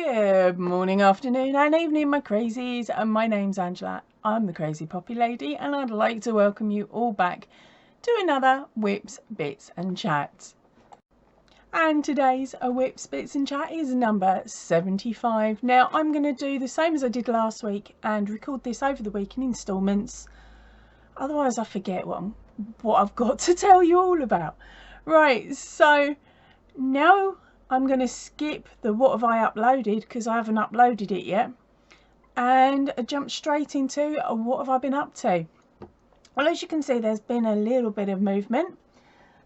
Good morning, afternoon and evening, my crazies, and my name's Angela. I'm the Crazy Poppy Lady, and I'd like to welcome you all back to another Whips, Bits and Chats. And today's Whips, Bits and Chat is number 75. Now, I'm going to do the same as I did last week and record this over the week in instalments. Otherwise, I forget what I've got to tell you all about. Right, so now I'm going to skip the what have I uploaded because I haven't uploaded it yet, and jump straight into what have I been up to. Well, as you can see, there's been a little bit of movement.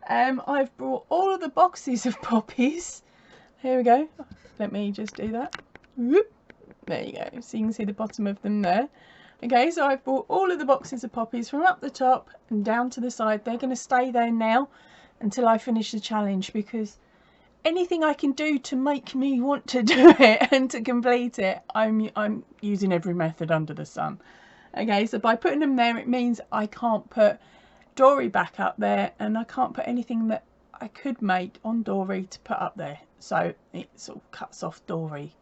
I've brought all of the boxes of poppies. Here we go. Let me just do that. Whoop. There you go. So you can see the bottom of them there. Okay, so I've brought all of the boxes of poppies from up the top and down to the side. They're going to stay there now until I finish the challenge, because anything I can do to make me want to do it and to complete it, I'm using every method under the sun. Okay, so by putting them there, it means I can't put Dory back up there, and I can't put anything that I could make on Dory to put up there. So it sort of cuts off Dory.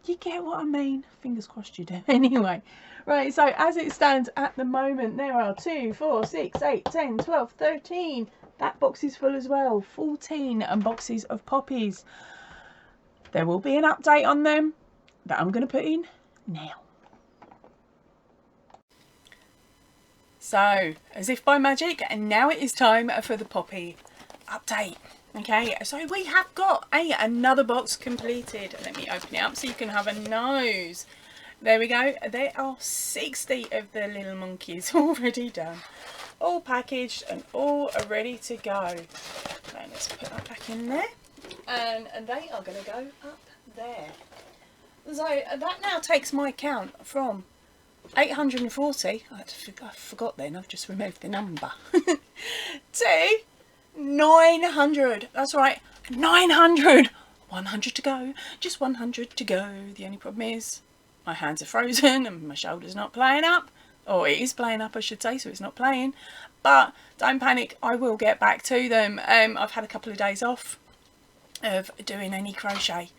You get what I mean? Fingers crossed you do. Anyway, right, so as it stands at the moment, there are 2, 4, 6, 8, 10, 12, 13. That box is full as well. 14 boxes of poppies. There will be an update on them that I'm going to put in now. So, as if by magic, and now it is time for the poppy update. Okay, so we have got another box completed. Let me open it up so you can have a nose. There we go. There are 60 of the little monkeys already done. All packaged and all ready to go. So let's put that back in there, and they are going to go up there. So that now takes my count from 840, I forgot then, I've just removed the number, to 900. That's right, 900. 100 to go, just 100 to go. The only problem is my hands are frozen and my shoulder's not playing up. Or it is playing up, I should say, so it's not playing. But don't panic, I will get back to them. I've had a couple of days off of doing any crochet.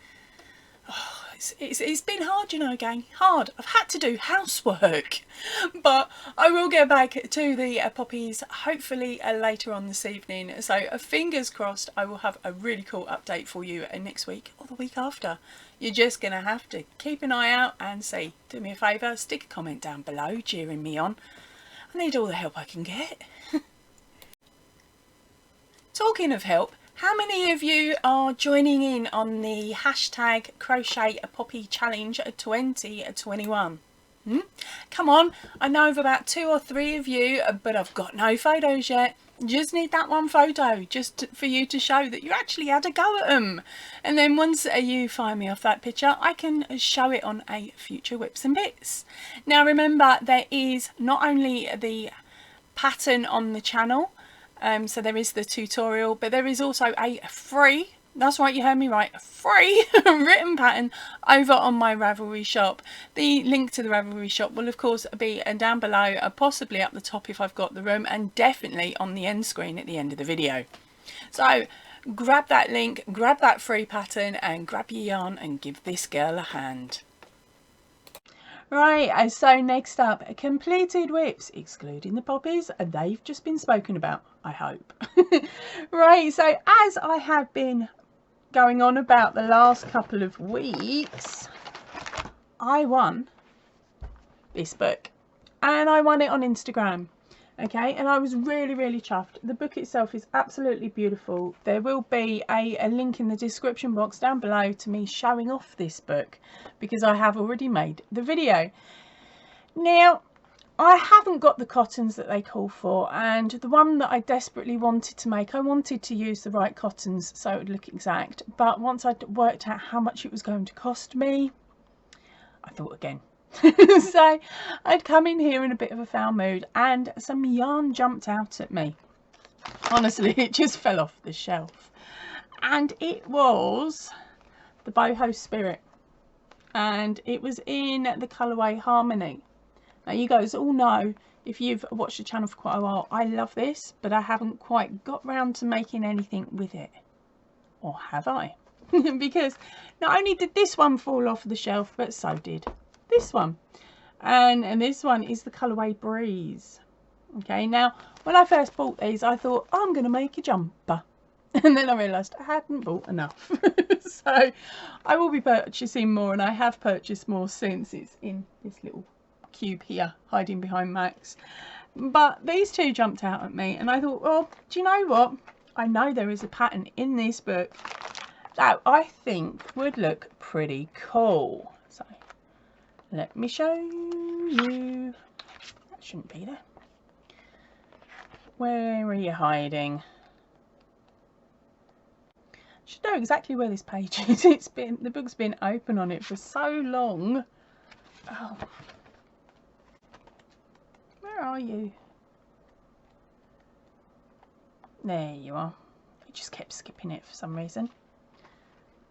Oh, it's been hard, you know, gang. Hard. I've had to do housework. But I will get back to the poppies hopefully later on this evening. So fingers crossed, I will have a really cool update for you next week or the week after. You're just going to have to keep an eye out and see. Do me a favour, stick a comment down below cheering me on. I need all the help I can get. Talking of help, how many of you are joining in on the hashtag Crochet a Poppy Challenge 2021? Come on, I know of about 2 or 3 of you, but I've got no photos yet. Just need that one photo just for you to show that you actually had a go at them. And then once you fire me off that picture, I can show it on a future Whips and Bits. Now remember, there is not only the pattern on the channel, so there is the tutorial, but there is also a free, that's right, you heard me right, a free written pattern over on my Ravelry shop. The link to the Ravelry shop will of course be down below, possibly up the top if I've got the room, and definitely on the end screen at the end of the video. So grab that link, grab that free pattern, and grab your yarn and give this girl a hand. Right, so next up, completed whips, excluding the poppies, and they've just been spoken about, I hope. Right, so as I have been going on about the last couple of weeks, I won this book, and I won it on Instagram. Okay, and I was really chuffed. The book itself is absolutely beautiful. There will be a link in the description box down below to me showing off this book, because I have already made the video. Now, I haven't got the cottons that they call for, and the one that I desperately wanted to make, I wanted to use the right cottons so it would look exact. But once I'd worked out how much it was going to cost me, I thought again. So I'd come in here in a bit of a foul mood, and some yarn jumped out at me. Honestly, it just fell off the shelf, and it was the Boho Spirit, and it was in the colourway Harmony. Now you guys all know, if you've watched the channel for quite a while, I love this, but I haven't quite got round to making anything with it. Or have I? because not only did this one fall off the shelf, but so did this one. And this one is the colourway Breeze. Okay, now when I first bought these, I thought, oh, I'm going to make a jumper. And then I realised I hadn't bought enough. So I will be purchasing more, and I have purchased more since. It's in this little cube here, hiding behind Max. But these two jumped out at me, and I thought, well, do you know what? I know there is a pattern in this book that I think would look pretty cool. So let me show you. That shouldn't be there. Where are you hiding? Should know exactly where this page is. The book's been open on it for so long. Oh, where are you? There you are. I just kept skipping it for some reason.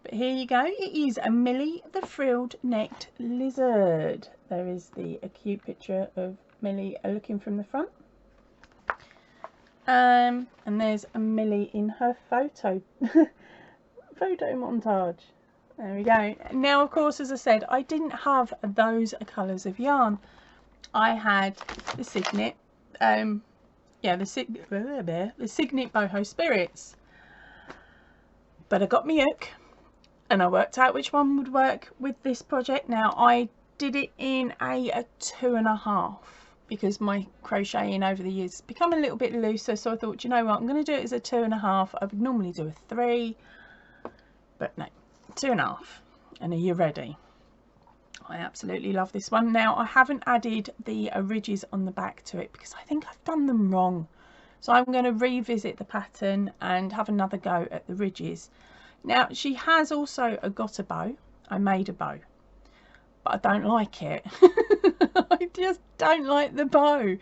But here you go. It is a Millie the Frilled-Necked Lizard. There is a cute picture of Millie looking from the front. And there's a Millie in her photo montage. There we go. Now, of course, as I said, I didn't have those colours of yarn. I had the Signet, the Signet Boho Spirits. But I got my hook, and I worked out which one would work with this project. Now, I did it in a 2.5 because my crocheting over the years has become a little bit looser. So I thought, you know what, I'm going to do it as a 2.5. I would normally do a 3. But no, 2.5, and are you ready? I absolutely love this one. Now, I haven't added the ridges on the back to it because I think I've done them wrong. So I'm going to revisit the pattern and have another go at the ridges. Now, she has also got a bow. I made a bow, but I don't like it. I just don't like the bow.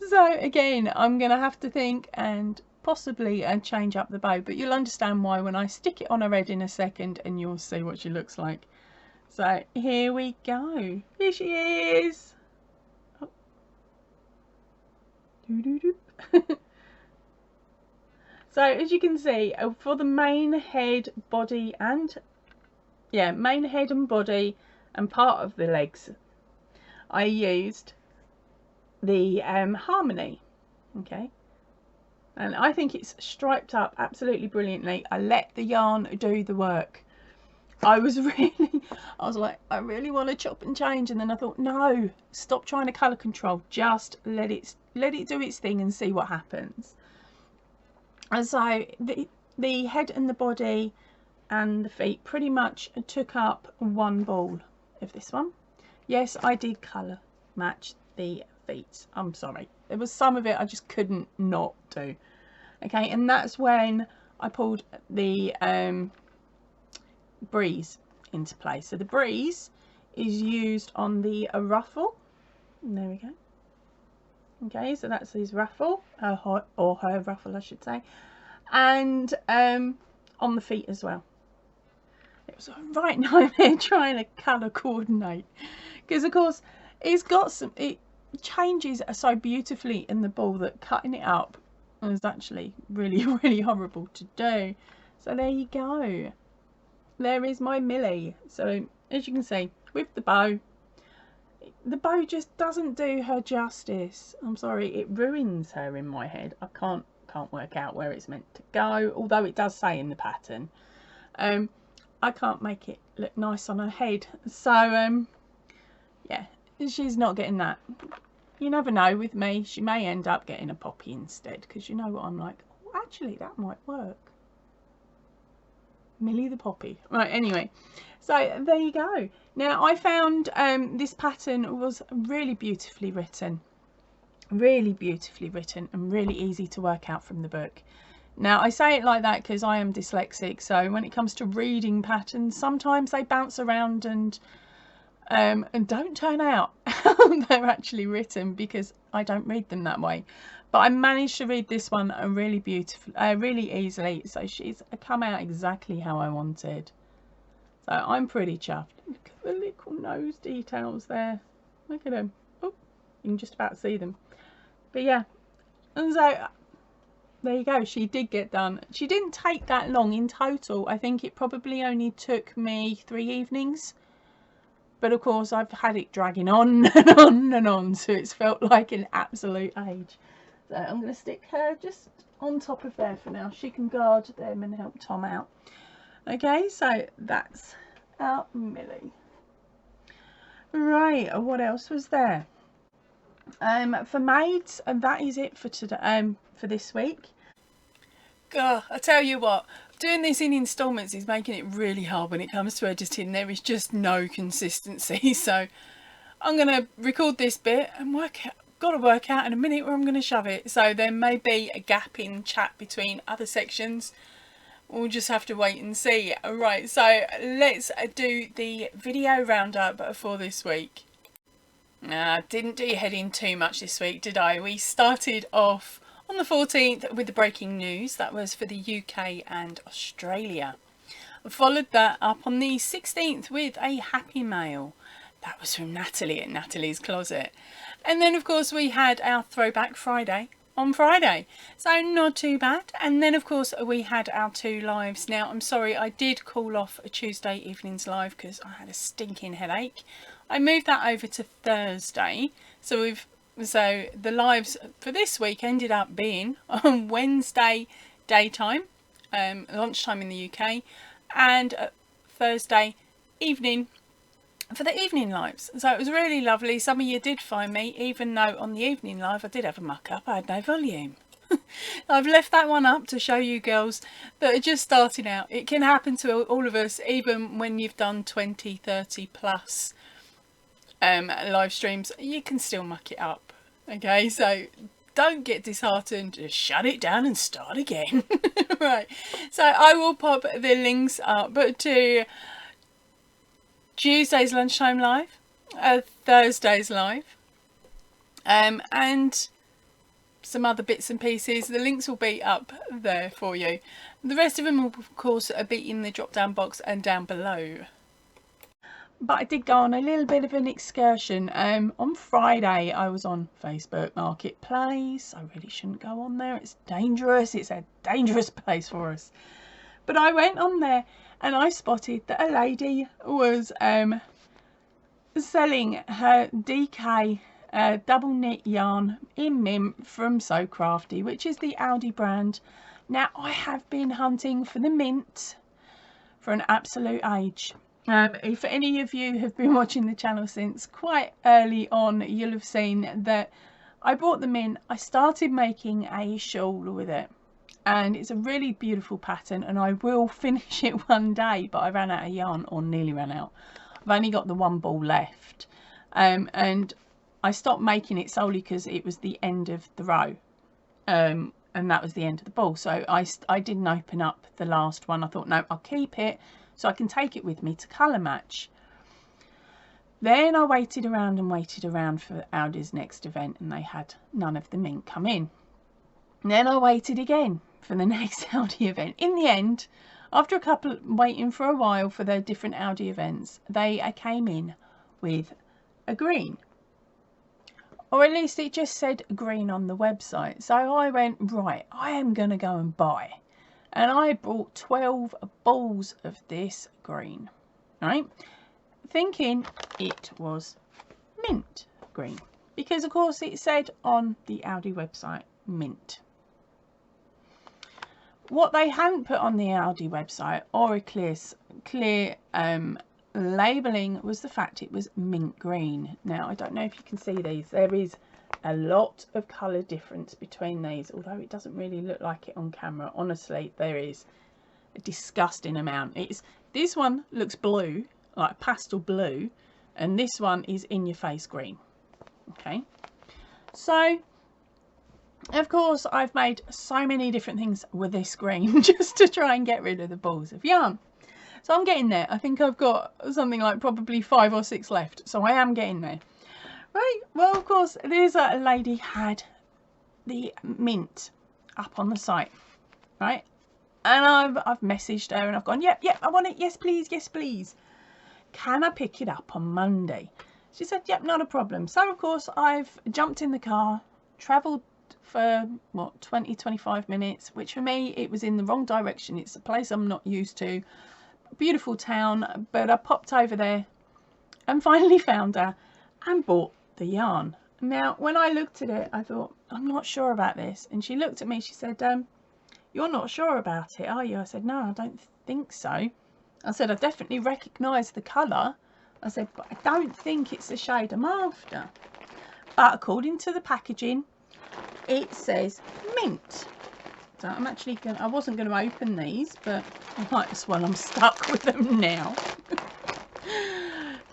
So again, I'm going to have to think and possibly change up the bow, but you'll understand why when I stick it on her head in a second, and you'll see what she looks like. So here we go. Here she is. Oh. So as you can see, for the main head, body, and main head and body and part of the legs, I used the Harmony. Okay. And I think it's striped up absolutely brilliantly. I let the yarn do the work. I was like, I really want to chop and change. And then I thought, no, stop trying to colour control. Just let it do its thing and see what happens. And so the head and the body and the feet pretty much took up one ball of this one. Yes, I did colour match the feet. I'm sorry. There was some of it I just couldn't not do. Okay, and that's when I pulled the Breeze into place. So the Breeze is used on the ruffle. And there we go. Okay, so that's his ruffle, or her ruffle I should say, and on the feet as well. It was a right nightmare trying to colour coordinate, because of course it changes so beautifully in the ball that cutting it up was actually really horrible to do. So there you go. There is my Millie. So as you can see, with the bow just doesn't do her justice. I'm sorry, it ruins her in my head. I can't work out where it's meant to go, although it does say in the pattern. I can't make it look nice on her head. So yeah, she's not getting that. You never know with me, she may end up getting a poppy instead, because you know what I'm like. Oh, actually that might work. Millie the Poppy. Right, anyway, so there you go. Now I found this pattern was really beautifully written and really easy to work out from the book. Now I say it like that because I am dyslexic, so when it comes to reading patterns, sometimes they bounce around and don't turn out how they're actually written, because I don't read them that way. But I managed to read this one really really easily. So she's come out exactly how I wanted. So I'm pretty chuffed. Look at the little nose details there. Look at them. Oh, you can just about see them. But yeah, and so there you go, she did get done. She didn't take that long in total. I think it probably only took me 3 evenings. But of course I've had it dragging on and on and on, so it's felt like an absolute age. So I'm going to stick her just on top of there for now. She can guard them and help Tom out. Okay, so that's our Millie. Right, what else was there? For maids, and that is it for today. For this week. God, I tell you what, doing this in installments is making it really hard when it comes to editing. There is just no consistency. So I'm going to record this bit and got to work out in a minute where I'm going to shove it. So there may be a gap in chat between other sections. We'll just have to wait and see. Right, so let's do the video roundup for this week. Didn't do your head in too much this week, did I? We started off on the 14th with the breaking news. That was for the UK and Australia. Followed that up on the 16th with a happy mail. That was from Natalie at Natalie's Closet. And then of course we had our Throwback Friday on Friday. So not too bad. And then of course we had our 2 lives. Now I'm sorry, I did call off a Tuesday evening's live because I had a stinking headache. I moved that over to Thursday. So the lives for this week ended up being on Wednesday daytime, lunchtime in the UK, and Thursday evening for the evening lives. So it was really lovely. Some of you did find me, even though on the evening live I did have a muck up. I had no volume. I've left that one up to show you girls that are just starting out. It can happen to all of us, even when you've done 20, 30 plus live streams. You can still muck it up. Okay, so don't get disheartened, just shut it down and start again. Right, so I will pop the links up to Tuesday's lunchtime live, Thursday's live, and some other bits and pieces. The links will be up there for you. The rest of them will of course be in the drop down box and down below. But I did go on a little bit of an excursion. On Friday I was on Facebook Marketplace. I really shouldn't go on there, it's dangerous, it's a dangerous place for us. But I went on there and I spotted that a lady was selling her DK double knit yarn in mint from So Crafty, which is the Aldi brand. Now I have been hunting for the mint for an absolute age. If any of you have been watching the channel since quite early on, you'll have seen that I bought them in. I started making a shawl with it, and it's a really beautiful pattern, and I will finish it one day, but I ran out of yarn, or nearly ran out. I've only got the 1 ball left, and I stopped making it solely because it was the end of the row, and that was the end of the ball. So I didn't open up the last one. I thought, no, I'll keep it so I can take it with me to colour match. Then I waited around and waited around for Aldi's next event, and they had none of the mint come in. And then I waited again for the next Aldi event. In the end, after waiting for a while for their different Aldi events, they came in with a green. Or at least it just said green on the website. So I went, right, I am going to go and buy. And I bought 12 balls of this green, right? Thinking it was mint green. Because of course it said on the Aldi website, mint. What they hadn't put on the Aldi website, or a clear labelling, was the fact it was mint green. Now I don't know if you can see these. There is a lot of colour difference between these, although it doesn't really look like it on camera. Honestly, there is a disgusting amount. This one looks blue, like pastel blue, and this one is in your face green. Okay, so of course I've made so many different things with this green just to try and get rid of the balls of yarn. So I'm getting there. I think I've got something like probably 5 or 6 left, so I am getting there. Right, well of course there's a lady had the mint up on the site, right, and I've messaged her and I've gone, yep, I want it, yes please, can I pick it up on Monday? She said, yep, not a problem. So of course I've jumped in the car, travelled for what, 20-25 minutes, which for me it was in the wrong direction. It's a place I'm not used to. Beautiful town, but I popped over there and finally found her and bought the yarn. Now when I looked at it, I thought, I'm not sure about this, and she looked at me, she said, you're not sure about it, are you? I said, no, I don't think so. I said, I definitely recognise the colour. I said, but I don't think it's the shade I'm after. But according to the packaging, it says mint. So I'm actually going, I wasn't going to open these, but I might as well, I'm stuck with them now.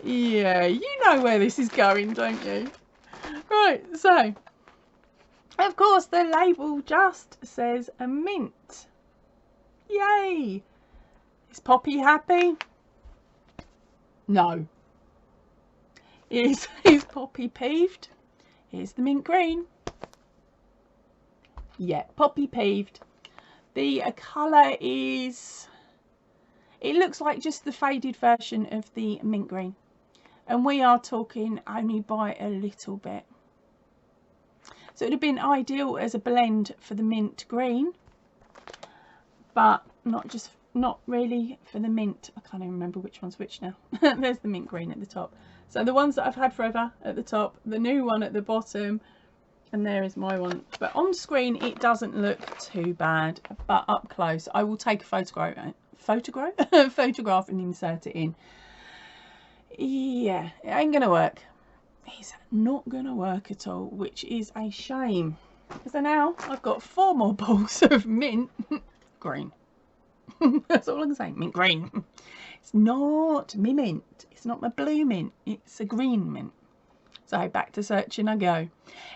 Yeah, you know where this is going, don't you? Right, so of course the label just says a mint. Yay! Is Poppy happy? No. Is Poppy peeved? Here's the mint green. Yeah, Poppy peeved. The colour is, it looks like just the faded version of the mint green, and we are talking only by a little bit. So it would have been ideal as a blend for the mint green, but not really for the mint. I can't even remember which one's which now. There's the mint green at the top. So the ones that I've had forever at the top, the new one at the bottom, and there is my one. But on screen it doesn't look too bad, but up close I will take a photograph and insert it in. Yeah, it ain't gonna work. It's not gonna work at all, which is a shame. So now I've got 4 more balls of mint green. That's all I can say, mint green. It's not me mint, it's not my blue mint, it's a green mint. So back to searching I go.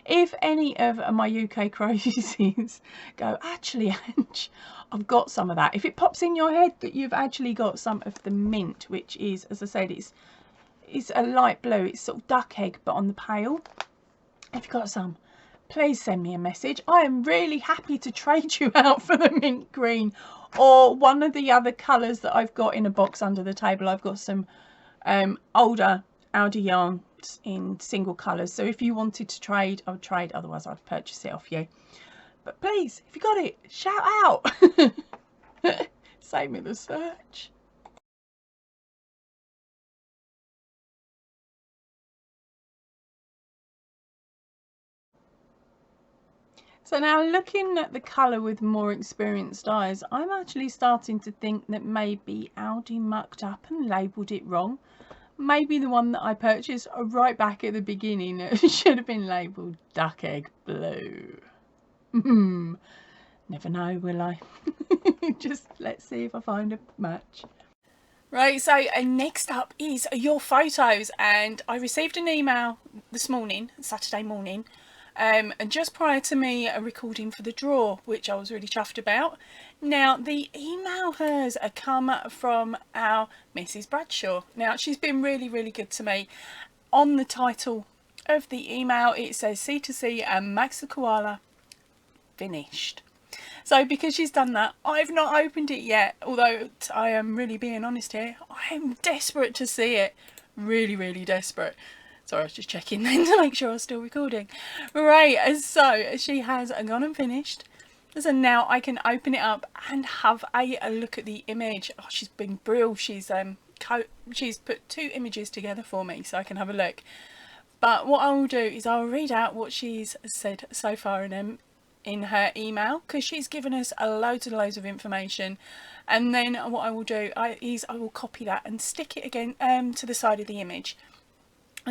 If any of my UK crazies go, actually Ange, I've got some of that. If it pops in your head that you've actually got some of the mint, which is, as I said, it's a light blue, it's sort of duck egg but on the pale. If you've got some, please send me a message. I am really happy to trade you out for the mint green or one of the other colours that I've got in a box under the table. I've got some older Aldi yarns in single colours, so if you wanted to trade, I would trade, otherwise I'd purchase it off you. But please, if you got it, shout out. Save me the search. So now looking at the colour with more experienced eyes, I'm actually starting to think that maybe Aldi mucked up and labelled it wrong. Maybe the one that I purchased right back at the beginning should have been labelled duck egg blue. Never know, will I? Just let's see if I find a match. Right, so next up is your photos, and I received an email this morning, Saturday morning, and just prior to me recording for the draw, which I was really chuffed about. Now the email has come from our Mrs. Bradshaw. Now she's been really good to me. On the title of the email it says C2C and Max the Koala finished. So because she's done that, I've not opened it yet, although I am really being honest here, I am desperate to see it. Really desperate. Sorry, I was just checking then to make sure I was still recording. Right, so she has gone and finished. So now I can open it up and have a look at the image. Oh, she's been brilliant. She's put 2 images together for me so I can have a look. But what I will do is I'll read out what she's said so far in her email, because she's given us loads and loads of information. And then what I will do is I will copy that and stick it again to the side of the image,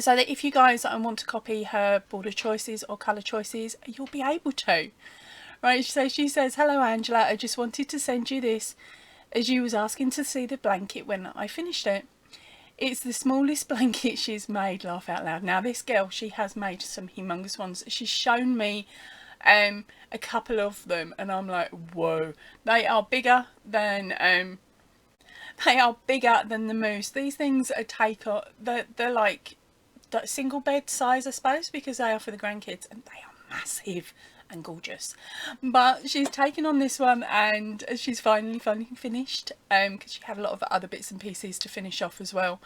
so that if you guys want to copy her border choices or colour choices, you'll be able to. Right, so she says, hello Angela, I just wanted to send you this as you was asking to see the blanket when I finished it. It's the smallest blanket she's made, laugh out loud. Now this girl, she has made some humongous ones. She's shown me a couple of them and I'm like, whoa, they are bigger than the moose. These things are they're like single bed size, I suppose, because they are for the grandkids, and they are massive and gorgeous. But she's taken on this one and she's finally finished, because she had a lot of other bits and pieces to finish off as well.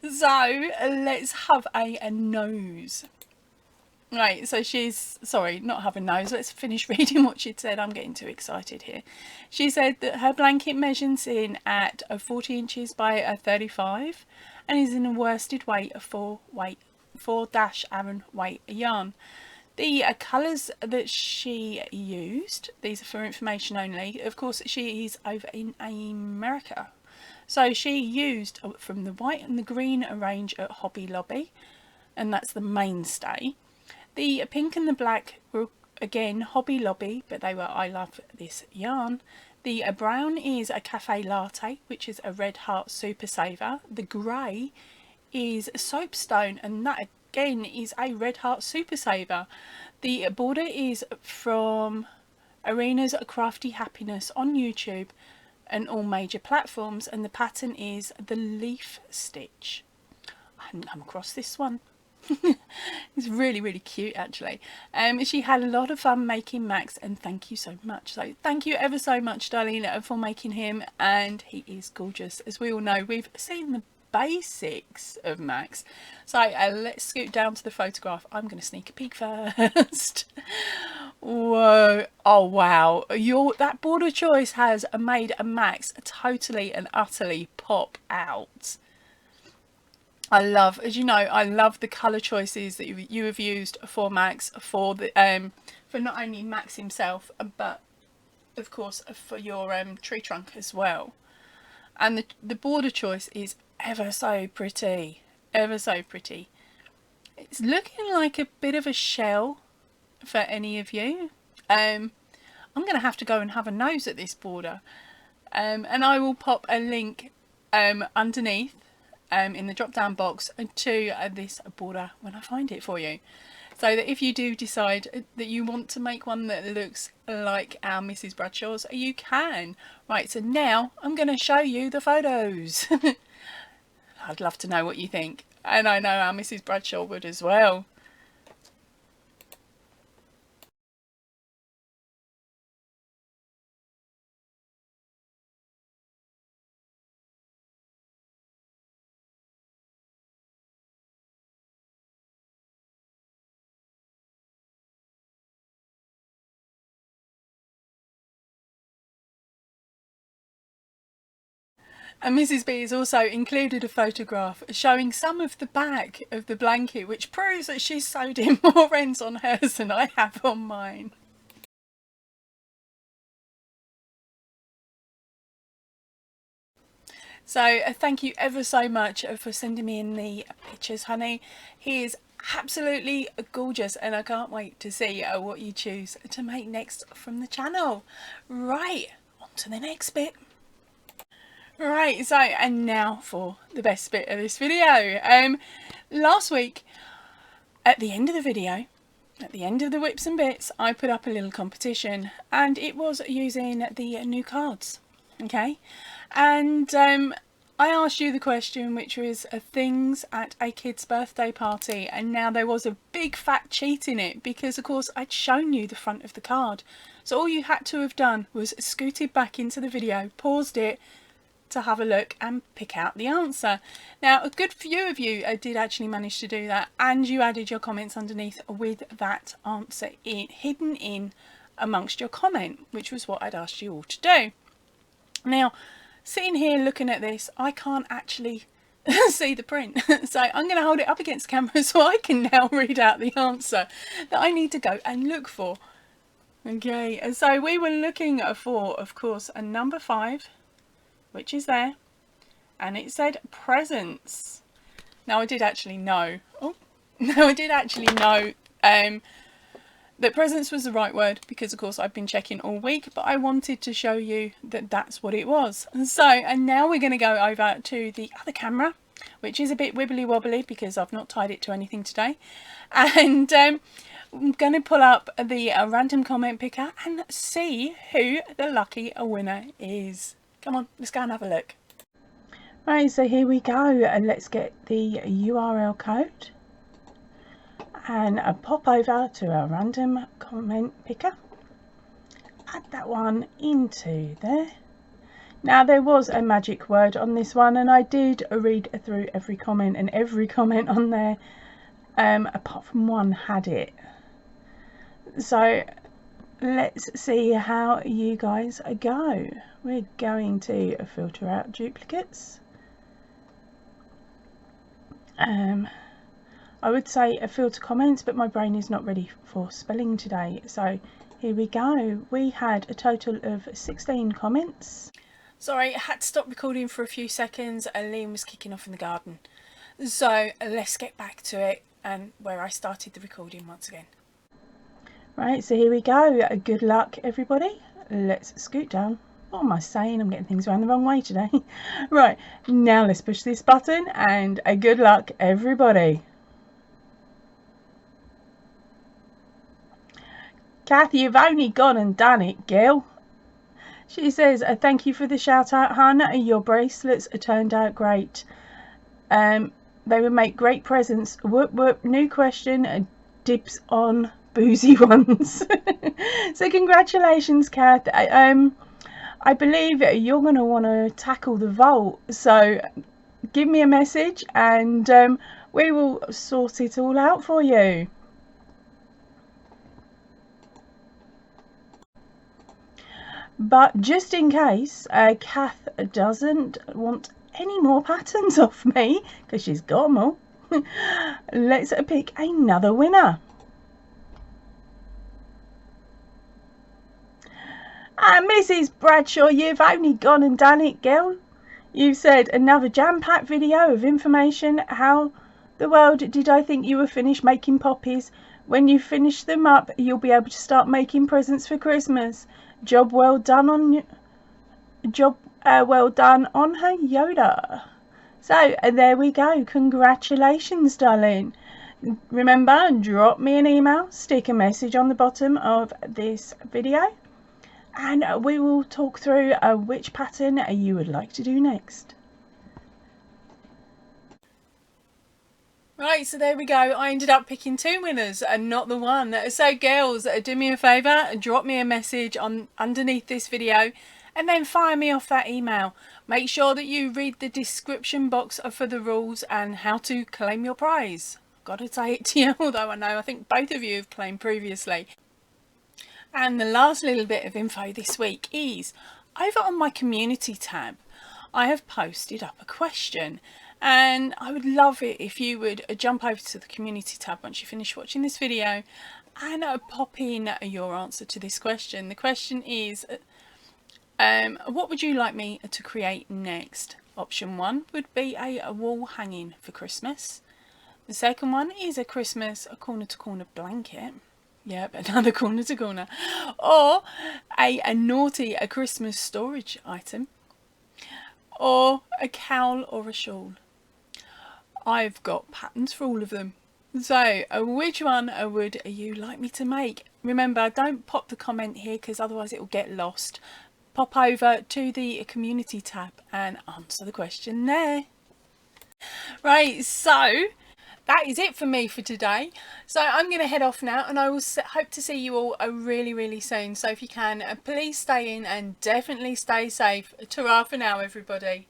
So let's have a nose. Right, so she's, sorry, not have a nose, let's finish reading what she'd said. I'm getting too excited here. She said that her blanket measures in at 40 inches by 35 and is in a worsted weight of 4-Aran weight yarn. The colours that she used, these are for information only, of course she is over in America. So she used from the white and the green range at Hobby Lobby, and that's the mainstay. The pink and the black were again Hobby Lobby, but they were I Love This Yarn. The brown is a Cafe Latte, which is a Red Heart Super Saver. The grey is Soapstone, and that again is a Red Heart Super Saver. The border is from Arena's Crafty Happiness on YouTube and all major platforms, and the pattern is the leaf stitch. I hadn't come across this one. It's really, really cute actually. She had a lot of fun making Max, and thank you so much. So thank you ever so much, Darlene, for making him, and he is gorgeous. As we all know, we've seen the basics of Max, so let's scoot down to the photograph. I'm going to sneak a peek first. Whoa, oh wow, that border choice has made a Max totally and utterly pop out. I love, as you know, I love the colour choices that you have used for Max, for the for not only Max himself, but of course for your tree trunk as well. And the border choice is ever so pretty, ever so pretty. It's looking like a bit of a shell for any of you. I'm going to have to go and have a nose at this border, and I will pop a link underneath in the drop down box to this border when I find it for you, so that if you do decide that you want to make one that looks like our Mrs. Bradshaw's, you can. Right, so now I'm going to show you the photos. I'd love to know what you think, and I know our Mrs. Bradshaw would as well. And Mrs. B has also included a photograph showing some of the back of the blanket, which proves that she's sewed in more ends on hers than I have on mine. So thank you ever so much for sending me in the pictures, honey. He is absolutely gorgeous, and I can't wait to see what you choose to make next from the channel. Right, on to the next bit. Right, so and now for the best bit of this video. Last week at the end of the video, at the end of the whips and bits, I put up a little competition, and it was using the new cards. Okay, and I asked you the question, which was things at a kid's birthday party, and now there was a big fat cheat in it, because of course I'd shown you the front of the card, so all you had to have done was scooted back into the video, paused it to have a look and pick out the answer. Now a good few of you did actually manage to do that, and you added your comments underneath with that answer hidden in amongst your comment, which was what I'd asked you all to do. Now sitting here looking at this, I can't actually see the print, so I'm going to hold it up against the camera so I can now read out the answer that I need to go and look for. Okay, and so we were looking for, of course, a number 5, which is there, and it said presents. Now I did actually know, that presents was the right word, because of course I've been checking all week, but I wanted to show you that that's what it was. And so, and now we're going to go over to the other camera, which is a bit wibbly wobbly because I've not tied it to anything today, and I'm going to pull up the random comment picker and see who the lucky winner is. Come on, let's go and have a look. Right, so here we go, and let's get the URL code and pop over to our random comment picker. Add that one into there. Now there was a magic word on this one, and I did read through every comment, and every comment on there apart from one had it. So let's see how you guys go. We're going to filter out duplicates. I would say filter comments, but my brain is not ready for spelling today. So here we go. We had a total of 16 comments. Sorry, I had to stop recording for a few seconds. Liam was kicking off in the garden. So let's get back to it and where I started the recording once again. Right, so here we go. Good luck, everybody. Let's scoot down. What am I saying? I'm getting things around the wrong way today. Right, now let's push this button and good luck, everybody. Kathy, you've only gone and done it, Gil. She says, thank you for the shout out, hun. Your bracelets turned out great. They would make great presents. Whoop whoop. New question. Dibs on boozy ones. So congratulations, Kath. I believe you're going to want to tackle the vault. So give me a message and we will sort it all out for you. But just in case Kath doesn't want any more patterns off me, because she's got them all, let's pick another winner. Mrs. Bradshaw, you've only gone and done it, girl. You said another jam-packed video of information. How the world did I think you were finished making poppies? When you finish them up, you'll be able to start making presents for Christmas. Job well done on her Yoda. So there we go. Congratulations, darling. Remember, drop me an email, stick a message on the bottom of this video, and we will talk through which pattern you would like to do next. Right, so there we go. I ended up picking 2 winners and not the one. So girls, do me a favour, drop me a message on underneath this video and then fire me off that email. Make sure that you read the description box for the rules and how to claim your prize. Gotta say it to you, although I think both of you have claimed previously. And the last little bit of info this week is over on my community tab, I have posted up a question. And I would love it if you would jump over to the community tab once you finish watching this video and pop in your answer to this question. The question is, what would you like me to create next? Option 1 would be a wall hanging for Christmas. The second one is a Christmas corner to corner blanket. Yep, another corner to corner. Or a naughty Christmas storage item. Or a cowl or a shawl. I've got patterns for all of them. So which one would you like me to make? Remember, don't pop the comment here because otherwise it will get lost. Pop over to the community tab and answer the question there. Right, so that is it for me for today. So I'm going to head off now and I will hope to see you all really, really soon. So if you can, please stay in and definitely stay safe. Ta-ra for now, everybody.